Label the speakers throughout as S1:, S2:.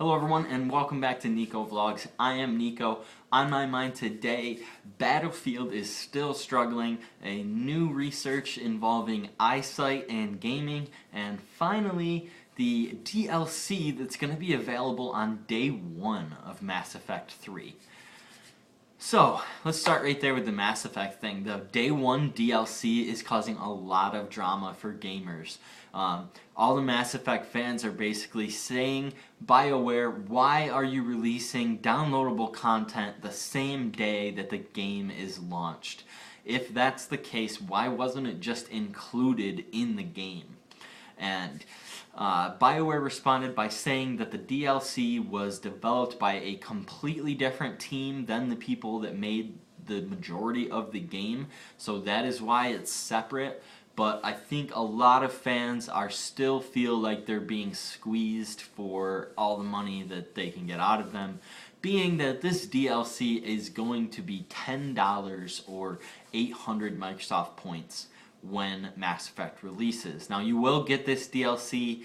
S1: Hello everyone and welcome back to Niko Vlogs. I am Niko. On my mind today, Battlefield is still struggling, a new research involving Eyesight and gaming, and finally the DLC that's going to be available on day 1 of Mass Effect 3. So, let's start right there with the Mass Effect thing. The Day 1 DLC is causing a lot of drama for gamers. All the Mass Effect fans are basically saying, BioWare, why are you releasing downloadable content the same day that the game is launched? If that's the case, why wasn't it just included in the game? And BioWare responded by saying that the DLC was developed by a completely different team than the people that made the majority of the game, so that is why it's separate. But I think a lot of fans are still feel like they're being squeezed for all the money that they can get out of them, being that this DLC is going to be $10 or 800 Microsoft points when Mass Effect releases. Now you will get this DLC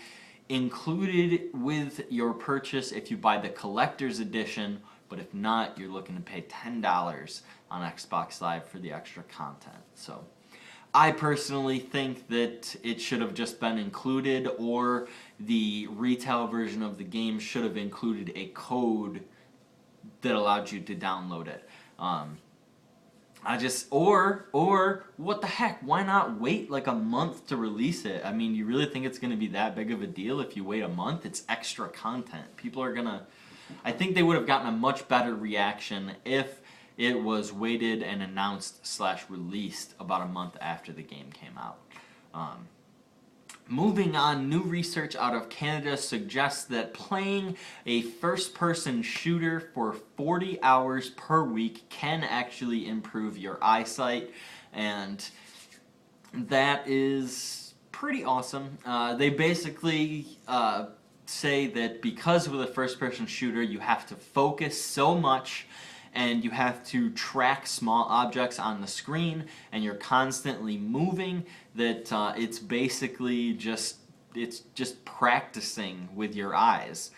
S1: included with your purchase if you buy the collector's edition, but if not, you're looking to pay $10 on Xbox Live for the extra content. So I personally think that it should have just been included, or the retail version of the game should have included a code that allowed you to download it. Or what the heck, why not wait like a month to release it? I mean, you really think it's going to be that big of a deal if you wait a month? It's extra content. People are going to, I think they would have gotten a much better reaction if it was waited and announced / released about a month after the game came out. Moving on, new research out of Canada suggests that playing a first-person shooter for 40 hours per week can actually improve your eyesight, and that is pretty awesome. They basically say that because with a first-person shooter you have to focus so much and you have to track small objects on the screen and you're constantly moving, that it's basically just practicing with your eyes.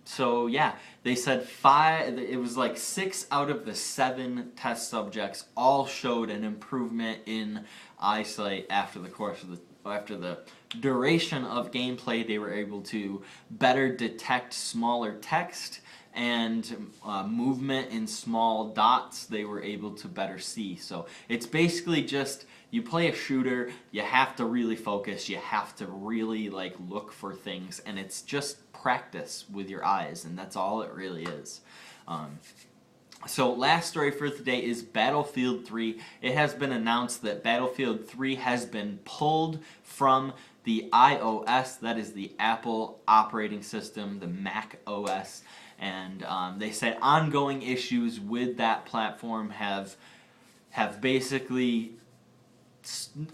S1: So yeah, they said it was like 6 out of the 7 test subjects all showed an improvement in eyesight after the duration of gameplay. They were able to better detect smaller text and movement in small dots. They were able to better see. So it's basically just, you play a shooter, you have to really focus, you have to really like look for things, and it's just practice with your eyes, and that's all it really is. So last story for today is Battlefield 3. It has been announced that Battlefield 3 has been pulled from the iOS, that is the Apple operating system, the Mac OS, and they said ongoing issues with that platform have basically,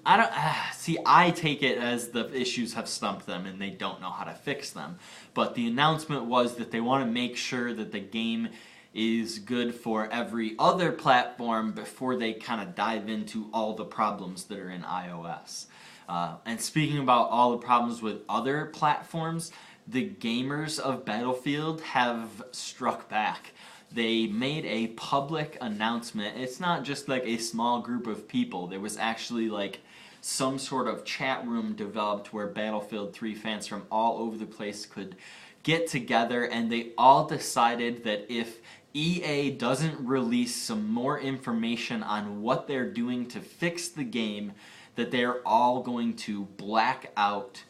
S1: I take it as the issues have stumped them and they don't know how to fix them. But the announcement was that they want to make sure that the game is good for every other platform before they kind of dive into all the problems that are in iOS. And speaking about all the problems with other platforms, the gamers of Battlefield have struck back. They made a public announcement. It's not just like a small group of people. There was actually like some sort of chat room developed where Battlefield 3 fans from all over the place could get together, and they all decided that if EA doesn't release some more information on what they're doing to fix the game, that they're all going to black out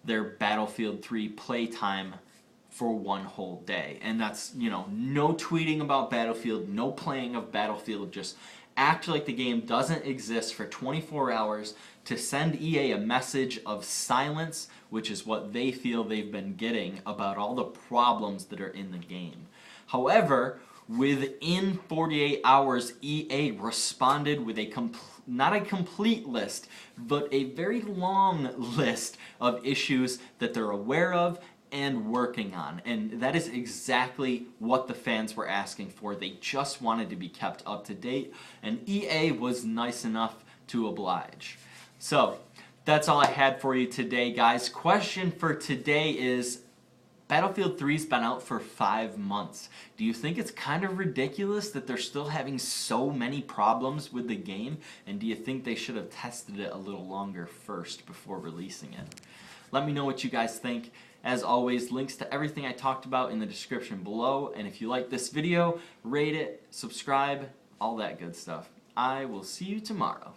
S1: their Battlefield 3 playtime for one whole day. And that's, you know, no tweeting about Battlefield, no playing of Battlefield, just act like the game doesn't exist for 24 hours to send EA a message of silence, which is what they feel they've been getting about all the problems that are in the game. However, within 48 hours, EA responded with not a complete list, but a very long list of issues that they're aware of and working on. And that is exactly what the fans were asking for. They just wanted to be kept up to date, and EA was nice enough to oblige. So that's all I had for you today, guys. Question for today is, Battlefield 3's been out for 5 months. Do you think it's kind of ridiculous that they're still having so many problems with the game? And do you think they should have tested it a little longer first before releasing it? Let me know what you guys think. As always, links to everything I talked about in the description below. And if you like this video, rate it, subscribe, all that good stuff. I will see you tomorrow.